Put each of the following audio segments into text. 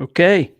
Okay,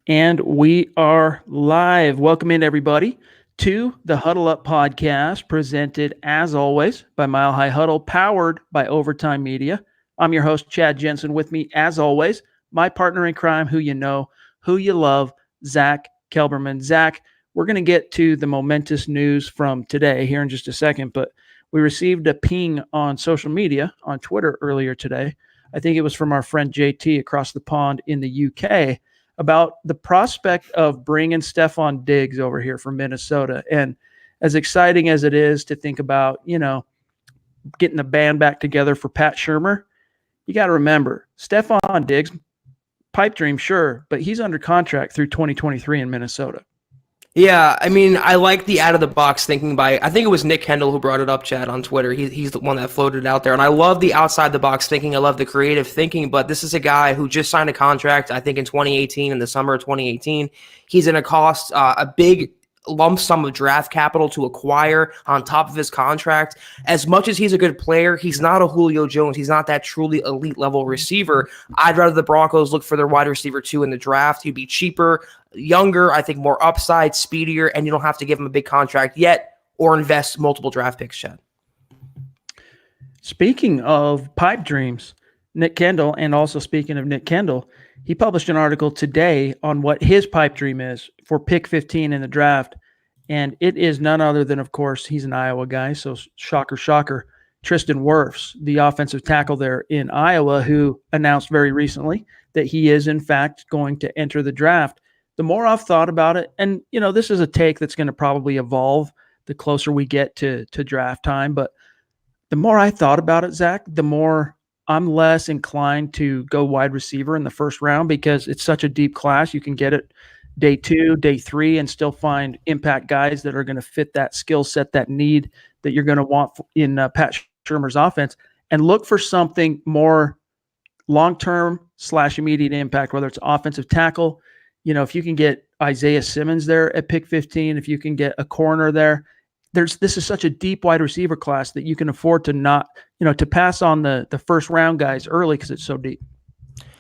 and we are live. Welcome in, everybody, to the Huddle Up podcast, presented as always by Mile High Huddle, powered by Overtime Media. I'm your host, Chad Jensen. With me, as always, my partner in crime, who you know, who you love, Zack Kelberman. Zack, we're going to get to the momentous news from today here in just a second, but we received a ping on social media, on Twitter earlier today. I think it was from our friend JT across the pond in the UK, about the prospect of bringing Stephon Diggs over here from Minnesota. And as exciting as it is to think about, getting the band back together for Pat Shurmur, you got to remember, Stephon Diggs, pipe dream, sure, but he's under contract through 2023 in Minnesota. Yeah, I mean, I like the out-of-the-box thinking by, I think it was Nick Kendall who brought it up, Chad, on Twitter. He's the one that floated it out there. And I love the outside-the-box thinking. I love the creative thinking. But this is a guy who just signed a contract, I think, in 2018, in the summer of 2018. He's going to cost a big lump sum of draft capital to acquire on top of his contract. As much as he's a good player, he's not a Julio Jones. He's not that truly elite level receiver. I'd rather the Broncos look for their wide receiver 2 in the draft. He'd be cheaper, younger, I think more upside, speedier, and you don't have to give him a big contract yet or invest multiple draft picks, Chad. Speaking of pipe dreams, Nick Kendall, and also speaking of Nick Kendall, he published an article today on what his pipe dream is for pick 15 in the draft. And it is none other than, of course, he's an Iowa guy. So shocker, Tristan Wirfs, the offensive tackle there in Iowa, who announced very recently that he is, in fact, going to enter the draft. The more I've thought about it, and, this is a take that's going to probably evolve the closer we get to draft time. But the more I thought about it, Zack, the more I'm less inclined to go wide receiver in the first round because it's such a deep class. You can get it day 2, day 3, and still find impact guys that are going to fit that skill set, that need that you're going to want in Pat Shurmur's offense, and look for something more long-term / immediate impact, whether it's offensive tackle. If you can get Isaiah Simmons there at pick 15, if you can get a corner there, this is such a deep wide receiver class that you can afford to not, to pass on the first round guys early because it's so deep.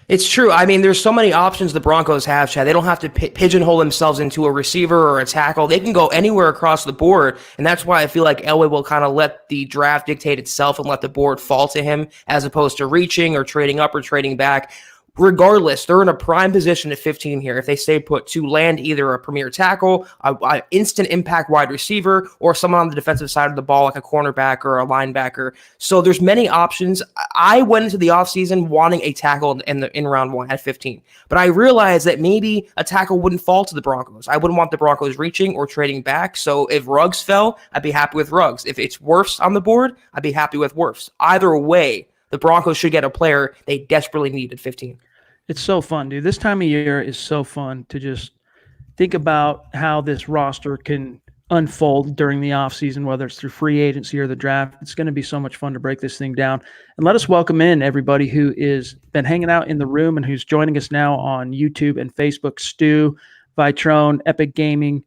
It's true. I mean, there's so many options the Broncos have, Chad. They don't have to pigeonhole themselves into a receiver or a tackle. They can go anywhere across the board, and that's why I feel like Elway will kind of let the draft dictate itself and let the board fall to him as opposed to reaching or trading up or trading back. Regardless, they're in a prime position at 15 here if they stay put to land either a premier tackle, a instant impact wide receiver, or someone on the defensive side of the ball like a cornerback or a linebacker. So there's many options. I went into the offseason wanting a tackle in round 1 at 15, but I realized that maybe a tackle wouldn't fall to the Broncos. I wouldn't want the Broncos reaching or trading back. So if Ruggs fell, I'd be happy with Ruggs. If it's Wirfs on the board, I'd be happy with Wirfs. Either way, the Broncos should get a player they desperately need at 15. It's so fun, dude. This time of year is so fun to just think about how this roster can unfold during the offseason, whether it's through free agency or the draft. It's going to be so much fun to break this thing down. And let us welcome in everybody who is been hanging out in the room and who's joining us now on YouTube and Facebook. Stu, Vitrone, Epic Gaming,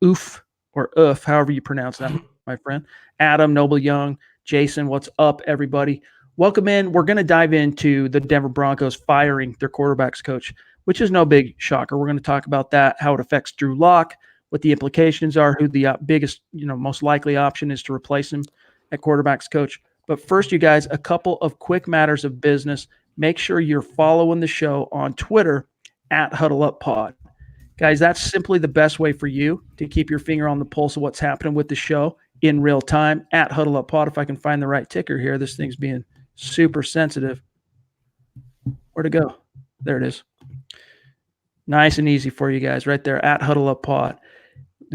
Oof, or Oof, however you pronounce that, my friend. Adam, Noble Young, Jason, what's up, everybody? Welcome in. We're going to dive into the Denver Broncos firing their quarterbacks coach, which is no big shocker. We're going to talk about that, how it affects Drew Lock, what the implications are, who the biggest, most likely option is to replace him at quarterbacks coach. But first, you guys, a couple of quick matters of business. Make sure you're following the show on Twitter at Huddle Up Pod. Guys, that's simply the best way for you to keep your finger on the pulse of what's happening with the show in real time at Huddle Up Pod. If I can find the right ticker here, this thing's being super sensitive. Where'd it go? There it is. Nice and easy for you guys right there at Huddle Up Pod.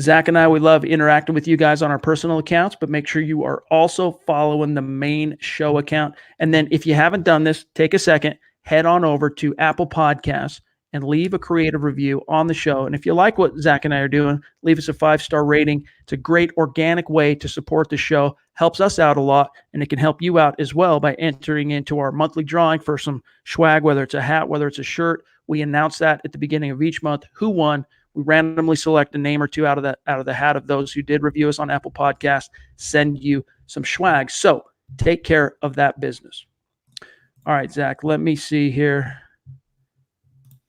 Zach and I, we love interacting with you guys on our personal accounts, but make sure you are also following the main show account. And then if you haven't done this, take a second, head on over to Apple Podcasts and leave a creative review on the show. And if you like what Zach and I are doing, leave us a 5-star rating. It's a great organic way to support the show. Helps us out a lot, and it can help you out as well by entering into our monthly drawing for some swag, whether it's a hat, whether it's a shirt. We announce that at the beginning of each month. Who won? We randomly select a name or two out of the hat of those who did review us on Apple Podcasts, send you some swag. So take care of that business. All right, Zach, let me see here.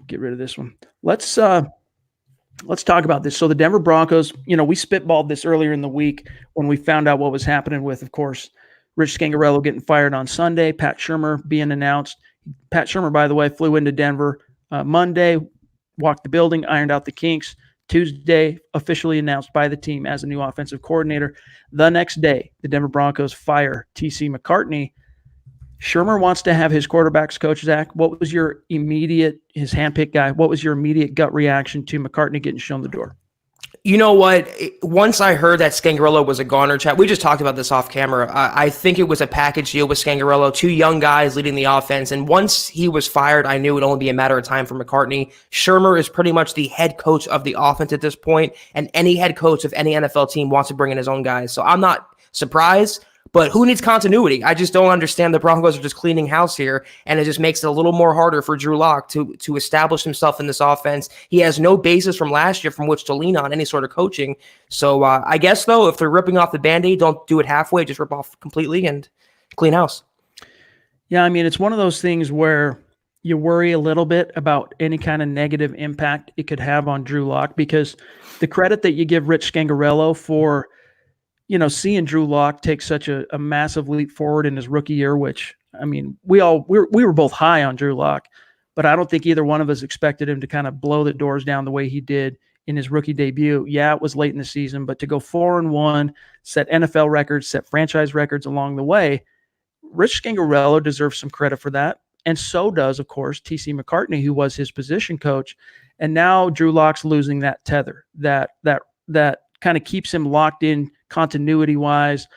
get rid of this one. Let's talk about this. So the Denver Broncos, we spitballed this earlier in the week when we found out what was happening with, of course, Rich Scangarello getting fired on Sunday, Pat Shurmur being announced. Pat Shurmur, by the way, flew into Denver Monday, walked the building, ironed out the kinks. Tuesday, officially announced by the team as a new offensive coordinator. The next day, the Denver Broncos fire T.C. McCartney. Shurmur wants to have his quarterbacks coach, Zach. What was his handpicked guy, what was your immediate gut reaction to McCartney getting shown the door? You know what? Once I heard that Scangarello was a goner, chat, we just talked about this off camera. I think it was a package deal with Scangarello, two young guys leading the offense. And once he was fired, I knew it would only be a matter of time for McCartney. Shurmur is pretty much the head coach of the offense at this point, and any head coach of any NFL team wants to bring in his own guys. So I'm not surprised. But who needs continuity? I just don't understand. The Broncos are just cleaning house here, and it just makes it a little more harder for Drew Lock to establish himself in this offense. He has no basis from last year from which to lean on any sort of coaching. So I guess, though, if they're ripping off the Band-Aid, don't do it halfway. Just rip off completely and clean house. Yeah, I mean, it's one of those things where you worry a little bit about any kind of negative impact it could have on Drew Lock, because the credit that you give Rich Scangarello for seeing Drew Lock take such a massive leap forward in his rookie year, which, I mean, we were both high on Drew Lock, but I don't think either one of us expected him to kind of blow the doors down the way he did in his rookie debut. Yeah, it was late in the season, but to go 4-1, set NFL records, set franchise records along the way, Rich Scangarello deserves some credit for that. And so does, of course, T.C. McCartney, who was his position coach. And now Drew Lock's losing that tether, that kind of keeps him locked in continuity-wise,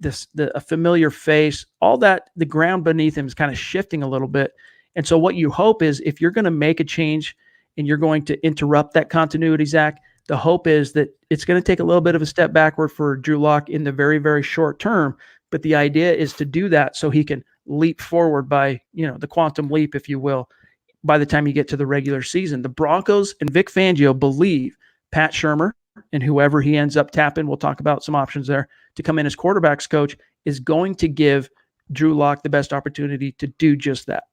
a familiar face, all that, the ground beneath him is kind of shifting a little bit. And so what you hope is, if you're going to make a change and you're going to interrupt that continuity, Zach, the hope is that it's going to take a little bit of a step backward for Drew Lock in the very, very short term. But the idea is to do that so he can leap forward by, the quantum leap, if you will, by the time you get to the regular season. The Broncos and Vic Fangio believe Pat Shurmur and whoever he ends up tapping, we'll talk about some options there, to come in as quarterbacks coach, is going to give Drew Lock the best opportunity to do just that.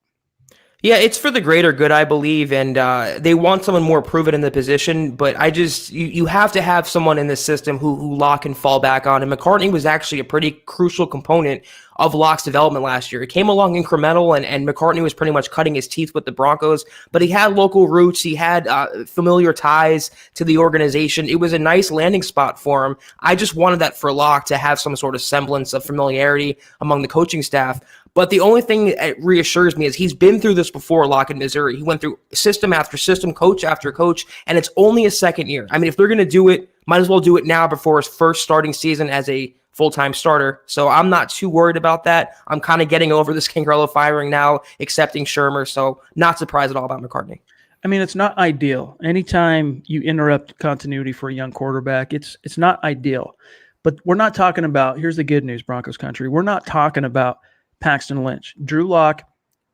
Yeah, it's for the greater good, I believe, and they want someone more proven in the position, but you have to have someone in the system who Lock can fall back on, and McCartney was actually a pretty crucial component of Lock's development last year. It came along incremental, and McCartney was pretty much cutting his teeth with the Broncos, but he had local roots, he had familiar ties to the organization. It was a nice landing spot for him. I just wanted that for Lock to have some sort of semblance of familiarity among the coaching staff. But the only thing that reassures me is he's been through this before, Lock, in Missouri. He went through system after system, coach after coach, and it's only his second year. I mean, if they're going to do it, might as well do it now before his first starting season as a full-time starter. So I'm not too worried about that. I'm kind of getting over this Scangarello firing now, accepting Shurmur, so not surprised at all about McCartney. I mean, it's not ideal. Anytime you interrupt continuity for a young quarterback, it's not ideal. But we're not talking about, here's the good news, Broncos country, we're not talking about Paxton Lynch. Drew Lock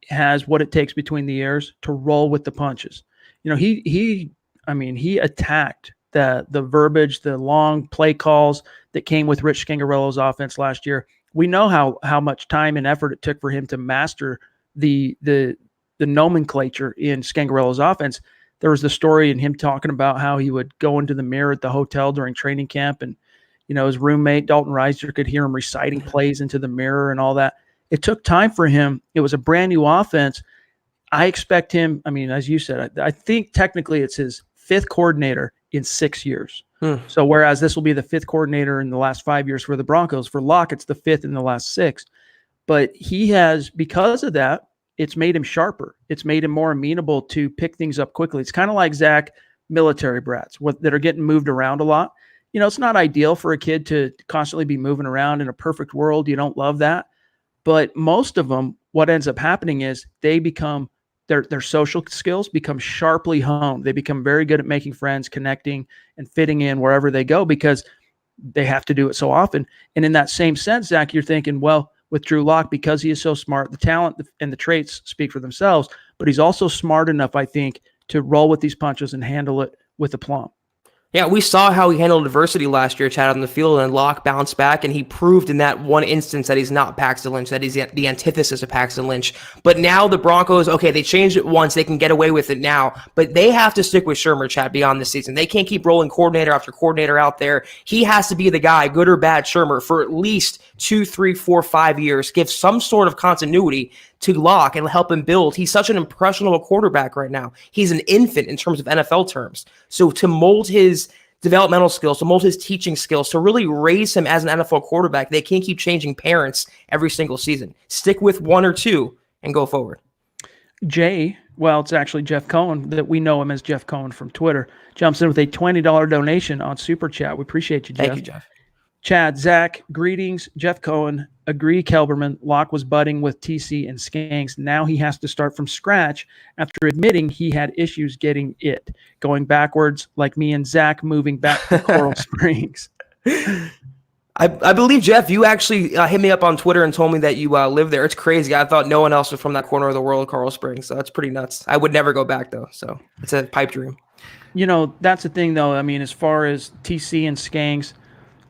has what it takes between the ears to roll with the punches. He attacked the verbiage, the long play calls that came with Rich Scangarello's offense last year. We know how much time and effort it took for him to master the nomenclature in Scangarello's offense. There was the story in him talking about how he would go into the mirror at the hotel during training camp, and his roommate Dalton Reiser could hear him reciting plays into the mirror and all that. It took time for him. It was a brand new offense. I expect him, as you said, I think technically it's his fifth coordinator in 6 years. So whereas this will be the fifth coordinator in the last 5 years for the Broncos, for Lock, it's the fifth in the last 6. But he has, because of that, it's made him sharper. It's made him more amenable to pick things up quickly. It's kind of like Zach, military brats that are getting moved around a lot. It's not ideal for a kid to constantly be moving around. In a perfect world, you don't love that. But most of them, what ends up happening is they become, their social skills become sharply honed. They become very good at making friends, connecting, and fitting in wherever they go because they have to do it so often. And in that same sense, Zach, you're thinking, well, with Drew Lock, because he is so smart, the talent and the traits speak for themselves, but he's also smart enough, I think, to roll with these punches and handle it with aplomb. Yeah, we saw how he handled adversity last year, Chad, on the field, and Locke bounced back, and he proved in that one instance that he's not Paxton Lynch, that he's the antithesis of Paxton Lynch. But now the Broncos, okay, they changed it once, they can get away with it now, but they have to stick with Shurmur, Chad, beyond this season. They can't keep rolling coordinator after coordinator out there. He has to be the guy, good or bad, Shurmur, for at least 2, 3, 4, 5 years, give some sort of continuity to Locke and help him build. He's such an impressionable quarterback right now. He's an infant in terms of NFL terms. So to mold his developmental skills, to mold his teaching skills, to really raise him as an NFL quarterback, they can't keep changing parents every single season. Stick with one or two and go forward. Jay, well, it's actually Jeff Cohen, that we know him as Jeff Cohen from Twitter, jumps in with a $20 donation on Super Chat. We appreciate you, Jeff. Thank you, Jeff. Chad, Zach, greetings. Jeff Cohen, agree Kelberman. Locke was budding with TC and Skanks. Now he has to start from scratch after admitting he had issues getting it. Going backwards like me and Zach moving back to Coral Springs. I believe, Jeff, you actually hit me up on Twitter and told me that you live there. It's crazy. I thought no one else was from that corner of the world, Coral Springs. So that's pretty nuts. I would never go back, though. So it's a pipe dream. You know, that's the thing, though. I mean, as far as TC and Skanks,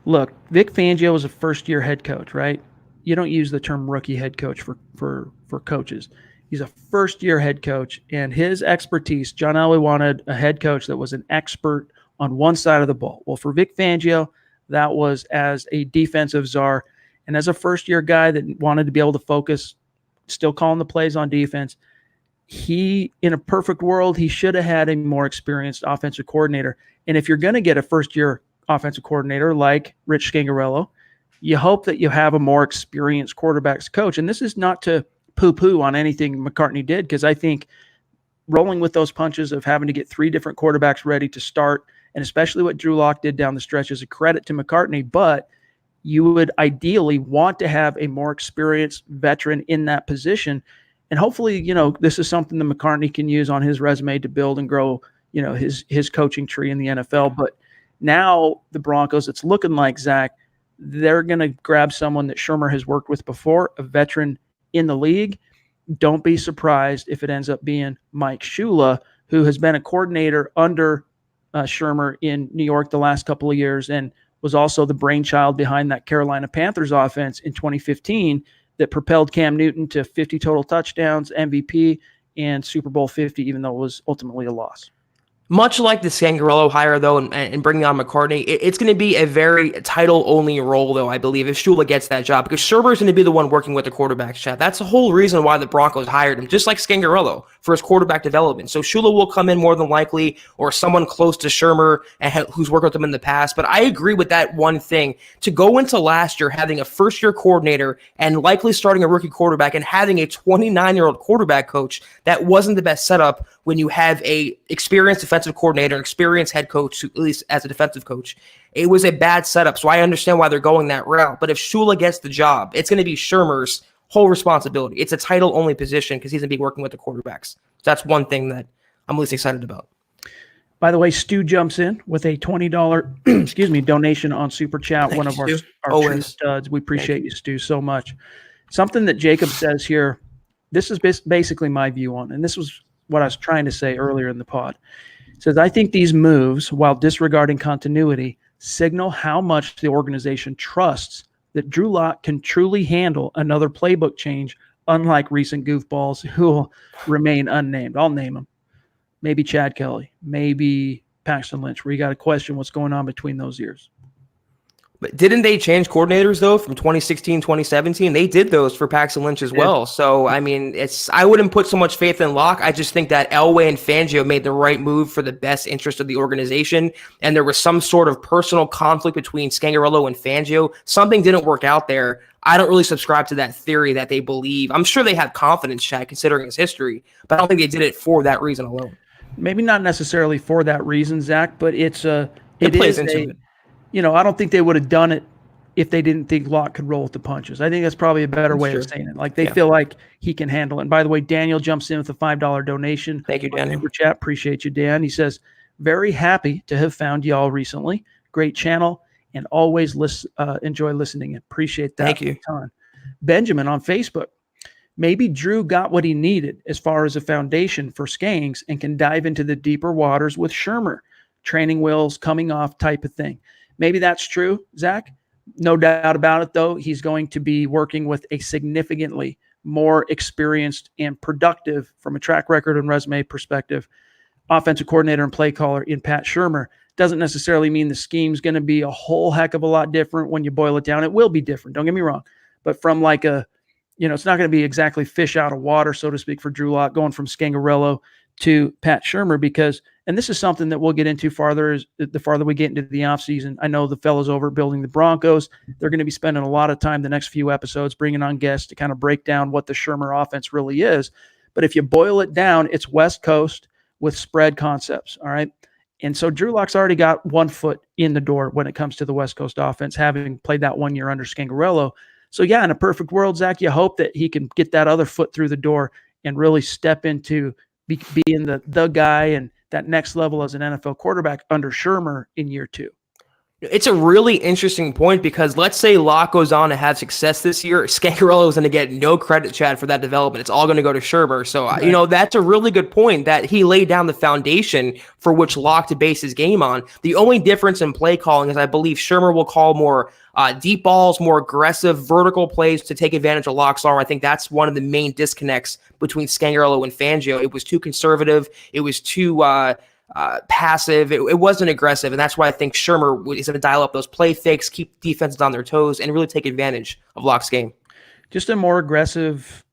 look, Vic Fangio was a first-year head coach, right? You don't use the term rookie head coach for coaches. He's a first-year head coach, and his expertise, John Elway wanted a head coach that was an expert on one side of the ball. Well, for Vic Fangio, that was as a defensive czar, and as a first-year guy that wanted to be able to focus, still calling the plays on defense, he, in a perfect world, he should have had a more experienced offensive coordinator. And if you're going to get a first-year offensive coordinator like Rich Scangarello, you hope that you have a more experienced quarterbacks coach. And this is not to poo-poo on anything McCartney did, because I think rolling with those punches of having to get 3 different quarterbacks ready to start, and especially what Drew Lock did down the stretch, is a credit to McCartney. But you would ideally want to have a more experienced veteran in that position. And hopefully, you know, this is something that McCartney can use on his resume to build and grow, you know, his coaching tree in the NFL. But now the Broncos, it's looking like, Zach, they're going to grab someone that Shurmur has worked with before, a veteran in the league. Don't be surprised if it ends up being Mike Shula, who has been a coordinator under Shurmur in New York the last couple of years and was also the brainchild behind that Carolina Panthers offense in 2015 that propelled Cam Newton to 50 total touchdowns, MVP, and Super Bowl 50, even though it was ultimately a loss. Much like the Scangarello hire, though, and bringing on McCartney, it's going to be a very title-only role, though, I believe, if Shula gets that job, because Shurmur is going to be the one working with the quarterbacks, Chad. That's the whole reason why the Broncos hired him, just like Scangarello, for his quarterback development. So Shula will come in more than likely, or someone close to Shurmur and who's worked with him in the past. But I agree with that one thing. To go into last year having a first-year coordinator and likely starting a rookie quarterback and having a 29-year-old quarterback coach, that wasn't the best setup when you have a experienced defensive coordinator, experienced head coach, at least as a defensive coach. It was a bad setup, so I understand why they're going that route. But if Shula gets the job, it's going to be Shurmur's whole responsibility. It's a title-only position because he's going to be working with the quarterbacks. That's one thing that I'm least excited about. By the way, Stu jumps in with a $20 donation on Super Chat. Thank one of you, our true studs. We appreciate you, Stu, so much. Something that Jacob says here, this is basically my view on, and this was what I was trying to say earlier in the pod. It says, I think these moves, while disregarding continuity, signal how much the organization trusts that Drew Lock can truly handle another playbook change, unlike recent goofballs who will remain unnamed. I'll name them. Maybe Chad Kelly, maybe Paxton Lynch, where you got to question what's going on between those years. But didn't they change coordinators, though, from 2016, 2017? They did those for Paxton Lynch as well. So, I mean, I wouldn't put so much faith in Locke. I just think that Elway and Fangio made the right move for the best interest of the organization, and there was some sort of personal conflict between Scangarello and Fangio. Something didn't work out there. I don't really subscribe to that theory that they believe. I'm sure they have confidence, Chad, considering his history, but I don't think they did it for that reason alone. Maybe not necessarily for that reason, Zach, but it plays into it. You know, I don't think they would have done it if they didn't think Locke could roll with the punches. I think that's probably a better way of saying it. Like, they feel like he can handle it. And by the way, Daniel jumps in with a $5 donation. Thank you, Daniel. Super chat. Appreciate you, Dan. He says, very happy to have found y'all recently. Great channel, and always enjoy listening. Appreciate that. Thank you. Benjamin on Facebook. Maybe Drew got what he needed as far as a foundation for Skanks and can dive into the deeper waters with Shurmur. training wheels coming off type of thing. Maybe that's true, Zach. No doubt about it, though. He's going to be working with a significantly more experienced and productive, from a track record and resume perspective, offensive coordinator and play caller in Pat Shurmur. Doesn't necessarily mean the scheme's going to be a whole heck of a lot different when you boil it down. It will be different, don't get me wrong. But from like a, it's not going to be exactly fish out of water, so to speak, for Drew Lock going from Scangarello to Pat Shurmur, because, and this is something that we'll get into farther as the farther we get into the offseason. I know the fellas over building the Broncos, they're going to be spending a lot of time the next few episodes bringing on guests to kind of break down what the Shurmur offense really is. But if you boil it down, it's West Coast with spread concepts, all right? And so Drew Lock's already got 1 foot in the door when it comes to the West Coast offense, having played that 1 year under Scangarello. So, yeah, in a perfect world, Zach, you hope that he can get that other foot through the door and really step into being the guy and that next level as an NFL quarterback under Shurmur in year 2. It's a really interesting point, because let's say Locke goes on to have success this year. Scangarello is going to get no credit, Chad, for that development. It's all going to go to Shurmur. So, right. That's a really good point, that he laid down the foundation for which Locke to base his game on. The only difference in play calling is I believe Shurmur will call more deep balls, more aggressive vertical plays to take advantage of Locke's arm. I think that's one of the main disconnects between Scangarello and Fangio. It was too conservative. It was too passive. It wasn't aggressive, and that's why I think Shurmur is going to dial up those play fakes, keep defenses on their toes, and really take advantage of Locke's game. Just a more aggressive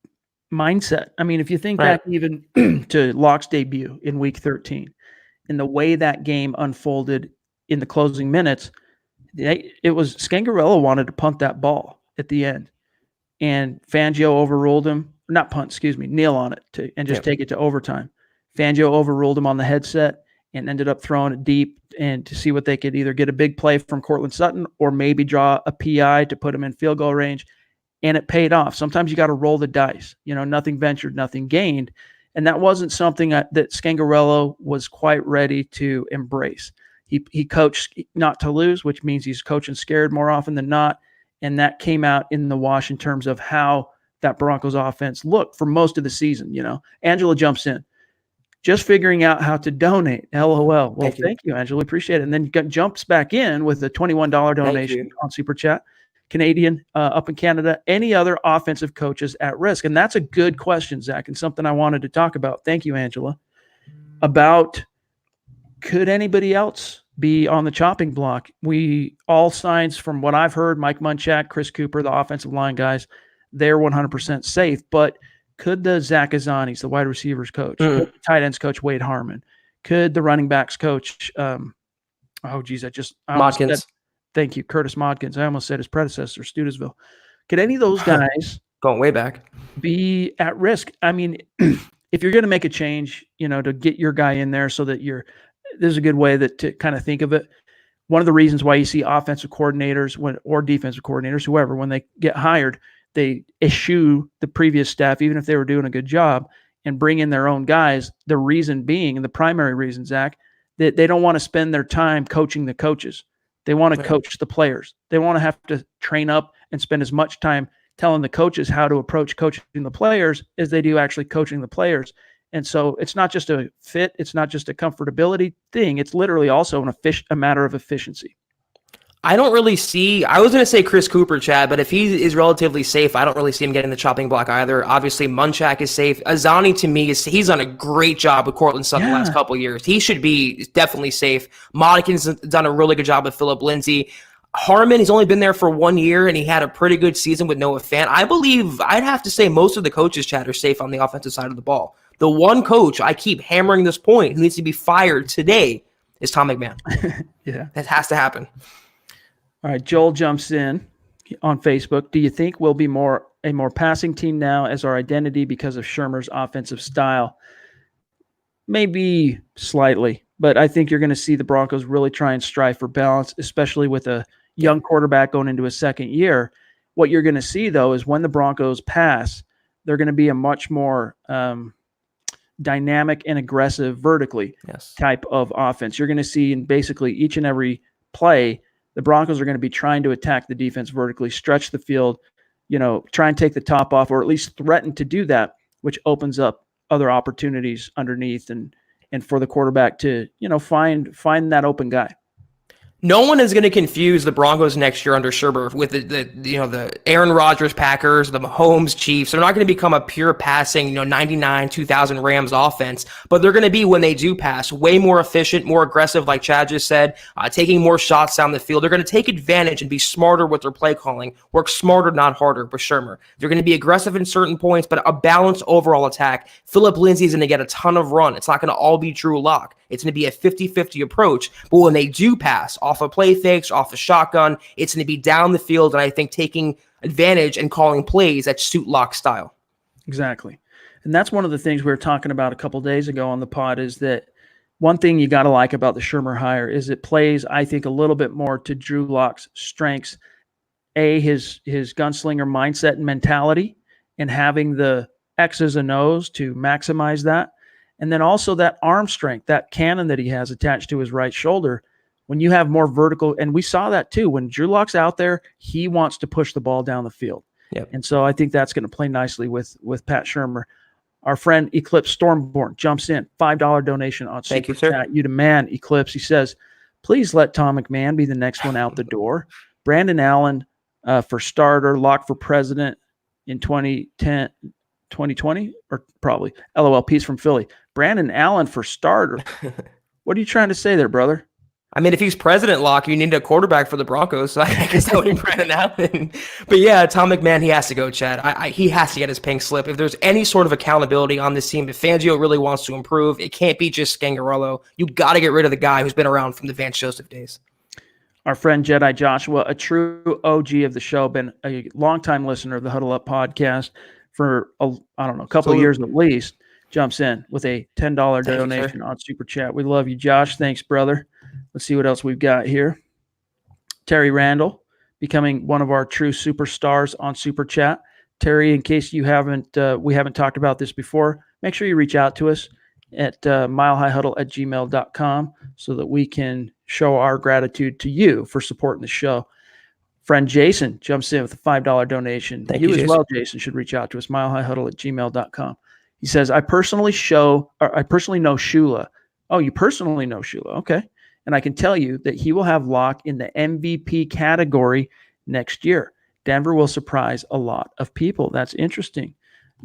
mindset. I mean, if you think back even to Locke's debut in Week 13, and the way that game unfolded in the closing minutes, it was Scangarello wanted to punt that ball at the end, and Fangio overruled him. Not punt, kneel on it and just take it to overtime. Fangio overruled him on the headset and ended up throwing it deep, and to see what they could either get a big play from Cortland Sutton or maybe draw a PI to put him in field goal range. And it paid off. Sometimes you got to roll the dice, nothing ventured, nothing gained. And that wasn't something that Scangarello was quite ready to embrace. He coached not to lose, which means he's coaching scared more often than not. And that came out in the wash in terms of how that Broncos offense looked for most of the season. Angela jumps in, just figuring out how to donate. LOL. Well, thank you, Angela. Appreciate it. And then jumps back in with a $21 donation on Super Chat. Canadian up in Canada. Any other offensive coaches at risk? And that's a good question, Zach, and something I wanted to talk about. Thank you, Angela. About could anybody else be on the chopping block? All signs from what I've heard, Mike Munchak, Chris Cooper, the offensive line guys, they're 100% safe. But could the Zach Azanis, the wide receivers coach, could the tight ends coach Wade Harmon, could the running backs coach, Modkins. Thank you, Curtis Modkins. I almost said his predecessor, Studesville. Could any of those guys going way back be at risk? I mean, if you're going to make a change, to get your guy in there so that there's a good way to kind of think of it. One of the reasons why you see offensive coordinators or defensive coordinators, whoever, when they get hired, they eschew the previous staff, even if they were doing a good job, and bring in their own guys. The reason being, and the primary reason, Zach, that they don't want to spend their time coaching the coaches. They want to coach the players. They want to have to train up and spend as much time telling the coaches how to approach coaching the players as they do actually coaching the players. And so it's not just a fit. It's not just a comfortability thing. It's literally also a matter of efficiency. I don't really see – I was going to say Chris Cooper, Chad, but if he is relatively safe, I don't really see him getting the chopping block either. Obviously, Munchak is safe. Azani, to me, he's done a great job with Cortland Sutton the last couple of years. He should be definitely safe. Modkins done a really good job with Phillip Lindsay. Harmon, he's only been there for 1 year, and he had a pretty good season with Noah Fant. I believe I'd have to say most of the coaches, Chad, are safe on the offensive side of the ball. The one coach, I keep hammering this point, who needs to be fired today is Tom McMahon. That has to happen. All right, Joel jumps in on Facebook. Do you think we'll be a more passing team now as our identity because of Shurmur's offensive style? Maybe slightly, but I think you're going to see the Broncos really try and strive for balance, especially with a young quarterback going into his second year. What you're going to see, though, is when the Broncos pass, they're going to be a much more dynamic and aggressive vertically type of offense. You're going to see in basically each and every play, the Broncos are going to be trying to attack the defense vertically, stretch the field, try and take the top off, or at least threaten to do that, which opens up other opportunities underneath. And and for the quarterback to, find that open guy. No one is going to confuse the Broncos next year under Shurmur with the Aaron Rodgers Packers, the Mahomes Chiefs. They're not going to become a pure passing, 99, 2000 Rams offense, but they're going to be, when they do pass, way more efficient, more aggressive, like Chad just said, taking more shots down the field. They're going to take advantage and be smarter with their play calling, work smarter, not harder with Shurmur. They're going to be aggressive in certain points, but a balanced overall attack. Phillip Lindsay's going to get a ton of run. It's not going to all be Drew Lock. It's going to be a 50-50 approach, but when they do pass off of play fakes, off a shotgun, it's going to be down the field, and I think taking advantage and calling plays that suit Lock's style. Exactly. And that's one of the things we were talking about a couple days ago on the pod, is that one thing you got to like about the Shurmur hire is it plays, I think, a little bit more to Drew Lock's strengths. His gunslinger mindset and mentality, and having the X's and O's to maximize that. And then also that arm strength, that cannon that he has attached to his right shoulder. When you have more vertical, and we saw that too, when Drew Lock's out there, he wants to push the ball down the field. Yep. And so I think that's going to play nicely with Pat Shurmur. Our friend Eclipse Stormborn jumps in, $5 donation on Super Chat. You demand, Eclipse. He says, please let Tom McMahon be the next one out the door. Brandon Allen for starter, Lock for president in 2020, or probably. LOL, peace from Philly. Brandon Allen for starter. What are you trying to say there, brother? I mean, if he's president, Lock, you need a quarterback for the Broncos. So I guess that would be Brandon Allen. But yeah, Tom McMahon, he has to go, Chad. He has to get his pink slip. If there's any sort of accountability on this team, if Fangio really wants to improve, it can't be just Scangarello. You got to get rid of the guy who's been around from the Vance Joseph days. Our friend Jedi Joshua, a true OG of the show, been a longtime listener of the Huddle Up podcast for, a couple of years at least, jumps in with a $10 donation on Super Chat. We love you, Josh. Thanks, brother. Let's see what else we've got here. Terry Randall, becoming one of our true superstars on Super Chat. Terry, in case you we haven't talked about this before, make sure you reach out to us at milehighhuddle@gmail.com so that we can show our gratitude to you for supporting the show. Friend Jason jumps in with a $5 donation. Thank you, as well, Jason, should reach out to us, milehighhuddle@gmail.com. He says, I personally know Shula. Oh, you personally know Shula. Okay. And I can tell you that he will have Lock in the MVP category next year. Denver will surprise a lot of people. That's interesting,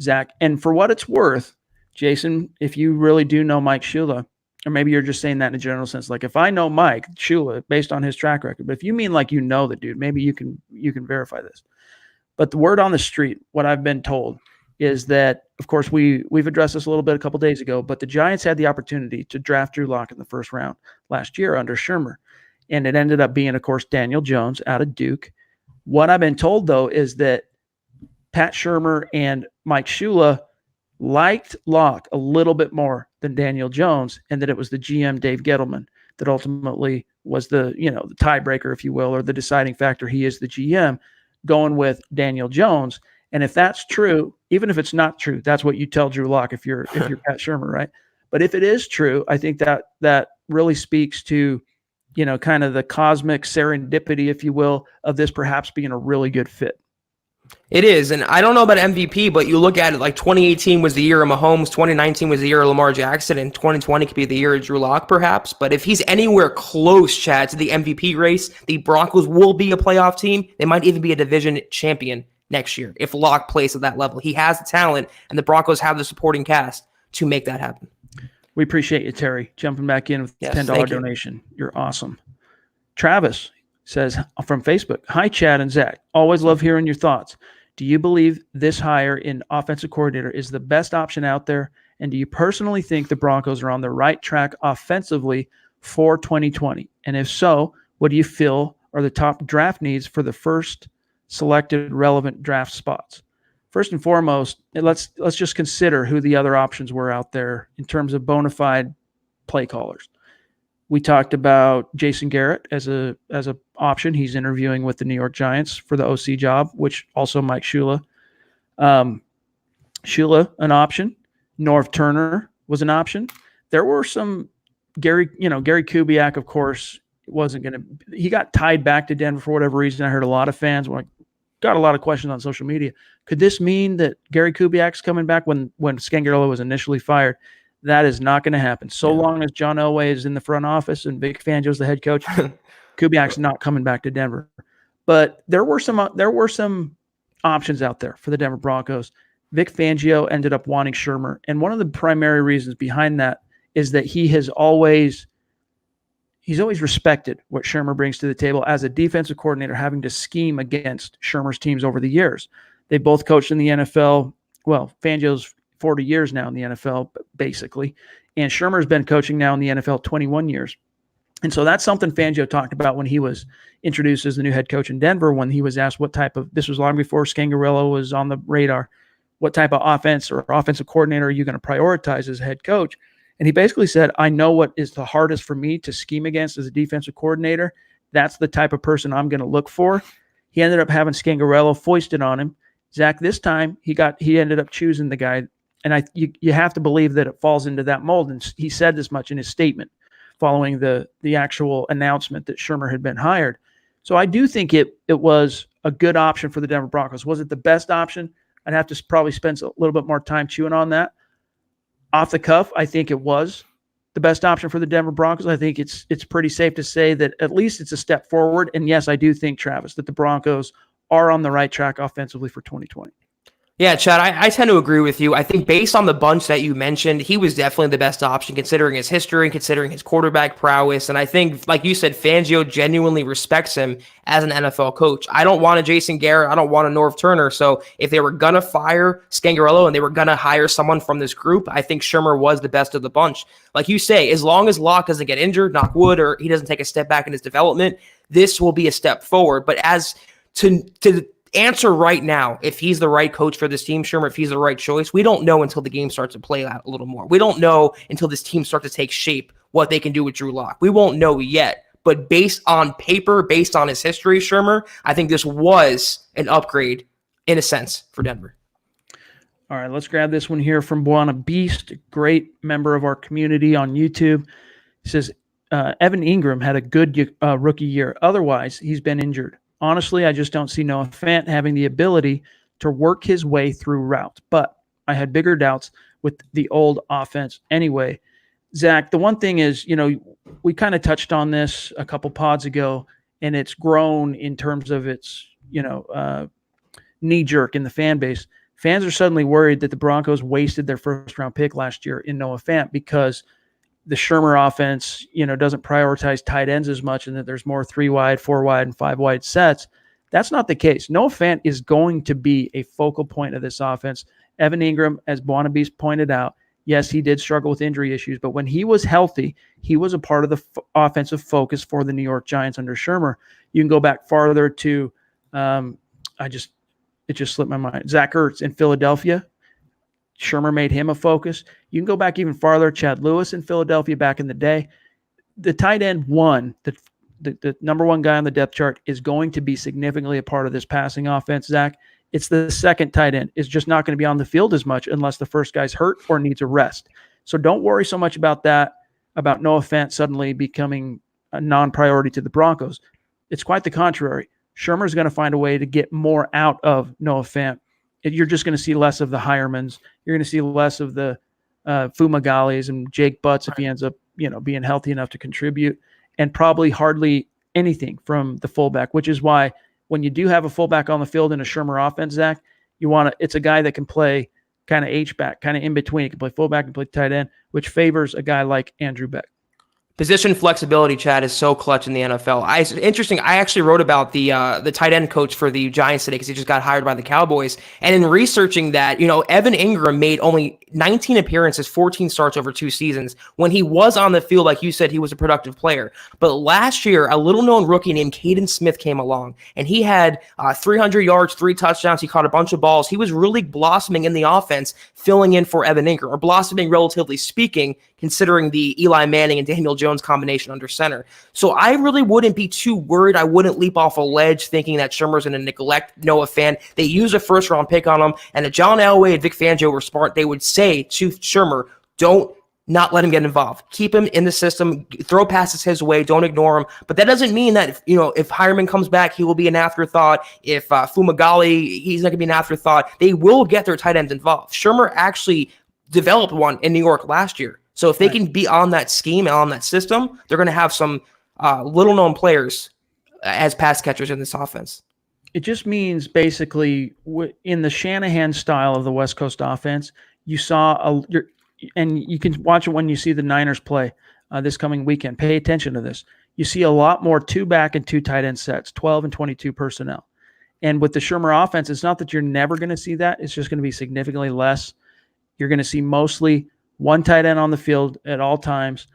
Zach. And for what it's worth, Jason, if you really do know Mike Shula, or maybe you're just saying that in a general sense, like if I know Mike Shula based on his track record, but if you mean like you know the dude, maybe you can verify this. But the word on the street, what I've been told, is that, of course, we've addressed this a little bit a couple days ago, but the Giants had the opportunity to draft Drew Lock in the first round last year under Shurmur, and it ended up being, of course, Daniel Jones out of Duke. What I've been told, though, is that Pat Shurmur and Mike Shula liked Lock a little bit more than Daniel Jones, and that it was the GM, Dave Gettleman, that ultimately was the tiebreaker, if you will, or the deciding factor. He is the GM going with Daniel Jones. And if that's true, even if it's not true, that's what you tell Drew Lock if you're Pat Shurmur, right? But if it is true, I think that really speaks to, kind of the cosmic serendipity, if you will, of this perhaps being a really good fit. It is, and I don't know about MVP, but you look at it like 2018 was the year of Mahomes, 2019 was the year of Lamar Jackson, and 2020 could be the year of Drew Lock, perhaps. But if he's anywhere close, Chad, to the MVP race, the Broncos will be a playoff team. They might even be a division champion next year if Lock plays at that level. He has the talent, and the Broncos have the supporting cast to make that happen. We appreciate you, Terry, jumping back in with a $10 donation. You're awesome. Travis says from Facebook, hi, Chad and Zach. Always love hearing your thoughts. Do you believe this hire in offensive coordinator is the best option out there? And do you personally think the Broncos are on the right track offensively for 2020? And if so, what do you feel are the top draft needs for the first selected relevant draft spots? First and foremost, let's just consider who the other options were out there in terms of bona fide play callers. We talked about Jason Garrett as a option. He's interviewing with the New York Giants for the OC job, which also Mike Shula. Shula, an option. Norv Turner was an option. There were some Gary Kubiak, of course, he got tied back to Denver for whatever reason. I heard a lot of fans got a lot of questions on social media. Could this mean that Gary Kubiak's coming back when Scangarello was initially fired? That is not going to happen. So long as John Elway is in the front office and Vic Fangio's the head coach, Kubiak's not coming back to Denver. But there were some options out there for the Denver Broncos. Vic Fangio ended up wanting Shurmur, and one of the primary reasons behind that is that he's always respected what Shurmur brings to the table as a defensive coordinator, having to scheme against Shurmur's teams over the years. They both coached in the NFL. Well, Fangio's 40 years now in the NFL, basically, and Shurmur's been coaching now in the NFL 21 years. And so that's something Fangio talked about when he was introduced as the new head coach in Denver, when he was asked this was long before Scangarello was on the radar, what type of offense or offensive coordinator are you going to prioritize as head coach? And he basically said, I know what is the hardest for me to scheme against as a defensive coordinator. That's the type of person I'm going to look for. He ended up having Scangarello foisted on him. Zach, this time he ended up choosing the guy. And you have to believe that it falls into that mold. And he said this much in his statement following the actual announcement that Shurmur had been hired. So I do think it was a good option for the Denver Broncos. Was it the best option? I'd have to probably spend a little bit more time chewing on that. Off the cuff, I think it was the best option for the Denver Broncos. I think it's pretty safe to say that at least it's a step forward. And yes, I do think, Travis, that the Broncos are on the right track offensively for 2020. Yeah, Chad, I tend to agree with you. I think based on the bunch that you mentioned, he was definitely the best option considering his history and considering his quarterback prowess. And I think, like you said, Fangio genuinely respects him as an NFL coach. I don't want a Jason Garrett. I don't want a Norv Turner. So if they were going to fire Scangarello and they were going to hire someone from this group, I think Shurmur was the best of the bunch. Like you say, as long as Locke doesn't get injured, knock wood, or he doesn't take a step back in his development, this will be a step forward. But as to answer right now, if he's the right coach for this team, Shurmur, if he's the right choice, we don't know until the game starts to play out a little more. We don't know until this team starts to take shape what they can do with Drew Lock. We won't know yet. But based on paper, based on his history, Shurmur, I think this was an upgrade in a sense for Denver. All right, let's grab this one here from Buana Beast, a great member of our community on YouTube. He says, Evan Ingram had a good rookie year. Otherwise, he's been injured. Honestly, I just don't see Noah Fant having the ability to work his way through routes, but I had bigger doubts with the old offense anyway. Zach, the one thing is, we kind of touched on this a couple pods ago, and it's grown in terms of its, knee jerk in the fan base. Fans are suddenly worried that the Broncos wasted their first-round pick last year in Noah Fant because the Shurmur offense, doesn't prioritize tight ends as much and that there's more 3-wide, 4-wide, and 5-wide sets. That's not the case. Noah Fant is going to be a focal point of this offense. Evan Ingram, as Buonabis pointed out, yes, he did struggle with injury issues, but when he was healthy, he was a part of the offensive focus for the New York Giants under Shurmur. You can go back farther to, it just slipped my mind, Zach Ertz in Philadelphia. Shurmur made him a focus. You can go back even farther. Chad Lewis in Philadelphia back in the day. The tight end one, the number one guy on the depth chart, is going to be significantly a part of this passing offense, Zach. It's the second tight end. It's just not going to be on the field as much unless the first guy's hurt or needs a rest. So don't worry so much about that, about Noah Fant suddenly becoming a non-priority to the Broncos. It's quite the contrary. Shurmur's going to find a way to get more out of Noah Fant. You're just going to see less of the Hiremans. You're going to see less of the Fumagalis and Jake Butts if he ends up, being healthy enough to contribute, and probably hardly anything from the fullback, which is why when you do have a fullback on the field in a Shurmur offense, Zach, it's a guy that can play kind of H-back, kind of in between. He can play fullback and play tight end, which favors a guy like Andrew Beck. Position flexibility, Chad, is so clutch in the NFL. It's interesting. I actually wrote about the tight end coach for the Giants today because he just got hired by the Cowboys. And in researching that, Evan Ingram made only 19 appearances, 14 starts over 2 seasons. When he was on the field, like you said, he was a productive player. But last year, a little-known rookie named Caden Smith came along, and he had 300 yards, 3 touchdowns. He caught a bunch of balls. He was really blossoming in the offense, filling in for Evan Ingram, or blossoming relatively speaking, considering the Eli Manning and Daniel Jones combination under center. So I really wouldn't be too worried. I wouldn't leap off a ledge thinking that Shurmur's going to neglect Noah Fant. They used a first-round pick on him, and if John Elway and Vic Fangio were smart, they would say to Shurmur, don't not let him get involved. Keep him in the system. Throw passes his way. Don't ignore him. But that doesn't mean that, if Hireman comes back, he will be an afterthought. If Fumagalli, he's not going to be an afterthought. They will get their tight ends involved. Shurmur actually developed one in New York last year. So if they can be on that scheme and on that system, they're going to have some little known players as pass catchers in this offense. It just means basically in the Shanahan style of the West Coast offense, you saw and you can watch it when you see the Niners play this coming weekend. Pay attention to this. You see a lot more 2 back and 2 tight end sets, 12 and 22 personnel. And with the Shurmur offense, it's not that you're never going to see that. It's just going to be significantly less. You're going to see mostly 1 tight end on the field at all times,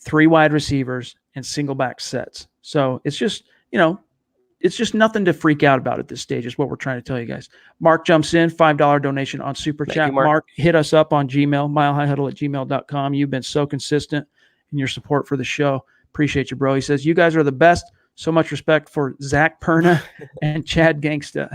3 wide receivers, and single back sets. So it's just, it's just nothing to freak out about at this stage is what we're trying to tell you guys. Mark jumps in, $5 donation on Super Chat. Mark, hit us up on Gmail, milehighhuddle@gmail.com. You've been so consistent in your support for the show. Appreciate you, bro. He says, you guys are the best. So much respect for Zach Perna and Chad Gangsta.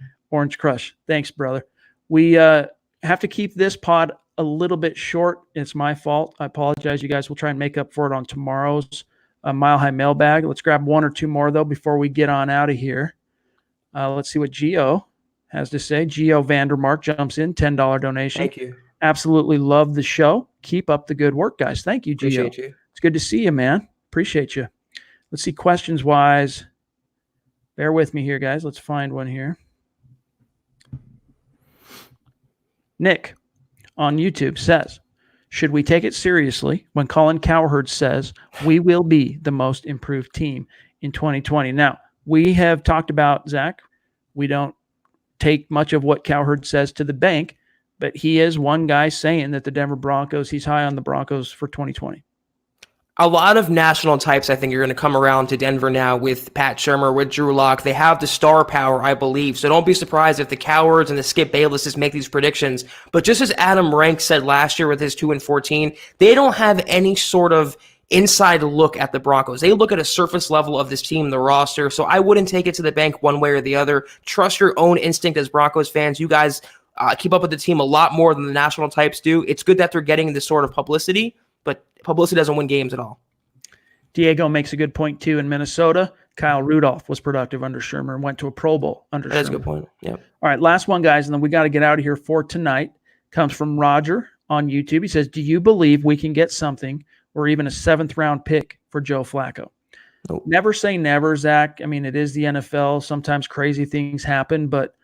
# Orange Crush. Thanks, brother. We have to keep this pod a little bit short. It's my fault. I apologize. You guys will try and make up for it on tomorrow's Mile High Mailbag. Let's grab 1 or 2 more, though, before we get on out of here. Let's see what Gio has to say. Gio Vandermark jumps in, $10 donation. Thank you. Absolutely love the show. Keep up the good work, guys. Thank you, Gio. Appreciate you. It's good to see you, man. Appreciate you. Let's see, questions-wise. Bear with me here, guys. Let's find one here. Nick on YouTube says, should we take it seriously when Colin Cowherd says we will be the most improved team in 2020? Now, we have talked about, Zach, we don't take much of what Cowherd says to the bank, but he is one guy saying that the Denver Broncos, he's high on the Broncos for 2020. A lot of national types, I think, are going to come around to Denver now with Pat Shurmur, with Drew Lock. They have the star power, I believe. So don't be surprised if the Cowards and the Skip Baylesses make these predictions. But just as Adam Rank said last year with his 2-14, they don't have any sort of inside look at the Broncos. They look at a surface level of this team, the roster. So I wouldn't take it to the bank one way or the other. Trust your own instinct as Broncos fans. You guys keep up with the team a lot more than the national types do. It's good that they're getting this sort of publicity, but publicity doesn't win games at all. Diego makes a good point, too. In Minnesota, Kyle Rudolph was productive under Shurmur and went to a Pro Bowl under Shurmur. That's a good point. Yep. All right, last one, guys, and then we got to get out of here for tonight. Comes from Roger on YouTube. He says, do you believe we can get something or even a 7th-round pick for Joe Flacco? Nope. Never say never, Zach. I mean, it is the NFL. Sometimes crazy things happen, but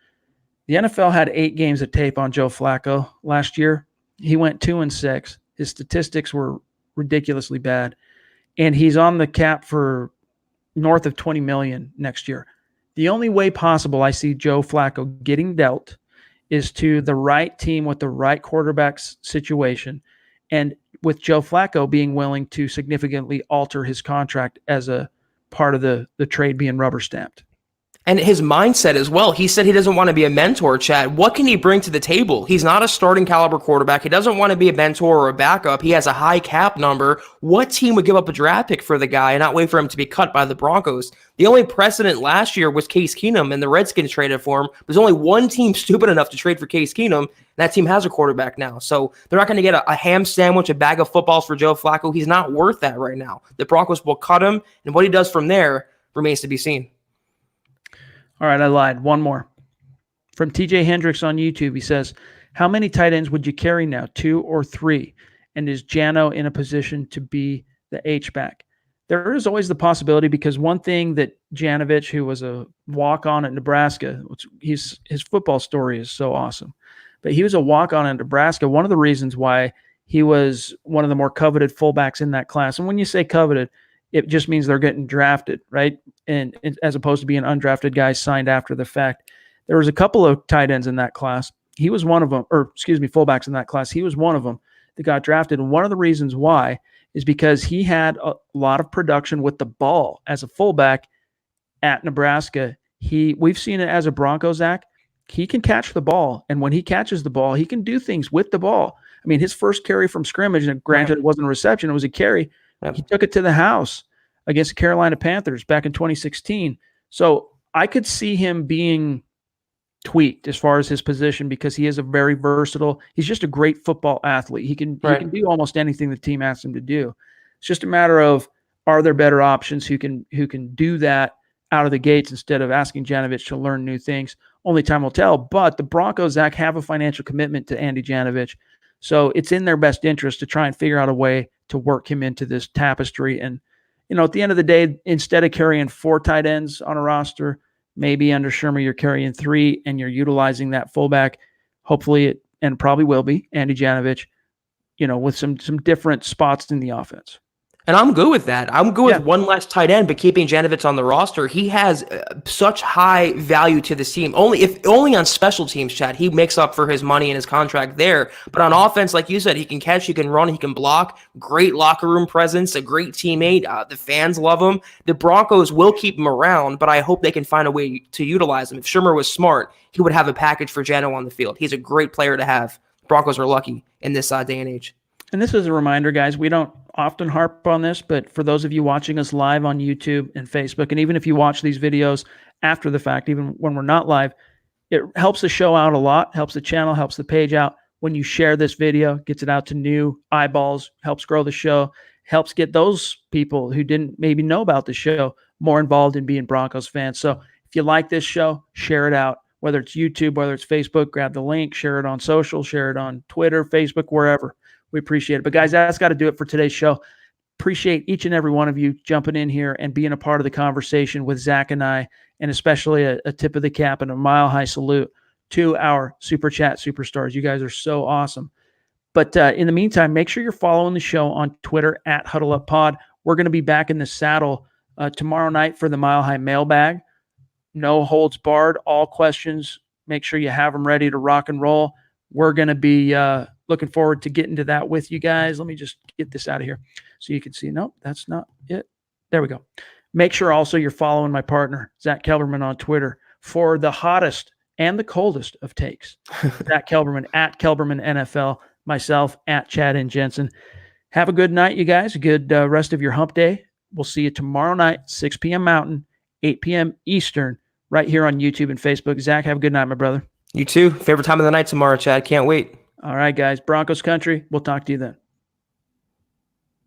the NFL had 8 games of tape on Joe Flacco last year. He went 2-6. His statistics were ridiculously bad, and he's on the cap for north of $20 million next year. The only way possible I see Joe Flacco getting dealt is to the right team with the right quarterback situation, and with Joe Flacco being willing to significantly alter his contract as a part of the trade being rubber stamped. And his mindset as well. He said he doesn't want to be a mentor, Chad. What can he bring to the table? He's not a starting caliber quarterback. He doesn't want to be a mentor or a backup. He has a high cap number. What team would give up a draft pick for the guy and not wait for him to be cut by the Broncos? The only precedent last year was Case Keenum, and the Redskins traded for him. There's only one team stupid enough to trade for Case Keenum, and that team has a quarterback now. So they're not going to get a ham sandwich, a bag of footballs for Joe Flacco. He's not worth that right now. The Broncos will cut him, and what he does from there remains to be seen. All right, I lied. One more. From TJ Hendricks on YouTube, he says, how many tight ends would you carry now, 2 or 3? And is Jano in a position to be the H-back? There is always the possibility, because one thing that Janovich, who was a walk-on at Nebraska, his football story is so awesome, but he was a walk-on at Nebraska. One of the reasons why he was one of the more coveted fullbacks in that class, and when you say coveted, it just means they're getting drafted, right? And as opposed to being undrafted guys signed after the fact. There was a couple of tight ends in that class. He was one of them, fullbacks in that class. He was one of them that got drafted. And one of the reasons why is because he had a lot of production with the ball as a fullback at Nebraska. We've seen it as a Bronco, Zach. He can catch the ball. And when he catches the ball, he can do things with the ball. I mean, his first carry from scrimmage, and granted it wasn't a reception, it was a carry. He took it to the house against the Carolina Panthers back in 2016. So I could see him being tweaked as far as his position, because he is a very versatile. He's just a great football athlete. He can do almost anything the team asks him to do. It's just a matter of, are there better options who can do that out of the gates instead of asking Janovich to learn new things? Only time will tell. But the Broncos, Zach, have a financial commitment to Andy Janovich. So it's in their best interest to try and figure out a way to work him into this tapestry. And, at the end of the day, instead of carrying 4 tight ends on a roster, maybe under Shurmur you're carrying 3 and you're utilizing that fullback. Hopefully and probably will be, Andy Janovich, with some different spots in the offense. And I'm good with that. I'm good with one less tight end, but keeping Janovich on the roster. He has such high value to this team. Only on special teams, Chad, he makes up for his money and his contract there. But on offense, like you said, he can catch, he can run, he can block. Great locker room presence, a great teammate. The fans love him. The Broncos will keep him around, but I hope they can find a way to utilize him. If Shurmur was smart, he would have a package for Jano on the field. He's a great player to have. Broncos are lucky in this day and age. And this is a reminder, guys, we don't often harp on this, but for those of you watching us live on YouTube and Facebook, and even if you watch these videos after the fact, even when we're not live, it helps the show out a lot, helps the channel, helps the page out. When you share this video, gets it out to new eyeballs, helps grow the show, helps get those people who didn't maybe know about the show more involved in being Broncos fans. So if you like this show, share it out, whether it's YouTube, whether it's Facebook, grab the link, share it on social, share it on Twitter, Facebook, wherever. We appreciate it. But guys, that's got to do it for today's show. Appreciate each and every one of you jumping in here and being a part of the conversation with Zach and I, and especially a tip of the cap and a mile-high salute to our Super Chat superstars. You guys are so awesome. But in the meantime, make sure you're following the show on Twitter at HuddleUpPod. We're going to be back in the saddle tomorrow night for the Mile High mailbag. No holds barred, all questions. Make sure you have them ready to rock and roll. We're going to be looking forward to getting to that with you guys. Let me just get this out of here so you can see. Nope, that's not it. There we go. Make sure also you're following my partner, Zack Kelberman, on Twitter for the hottest and the coldest of takes. Zack Kelberman at Kelberman NFL, myself at Chad and Jensen. Have a good night, you guys. A good rest of your hump day. We'll see you tomorrow night, 6 p.m. Mountain, 8 p.m. Eastern, right here on YouTube and Facebook. Zach, have a good night, my brother. You too. Favorite time of the night tomorrow, Chad. Can't wait. All right, guys. Broncos country. We'll talk to you then.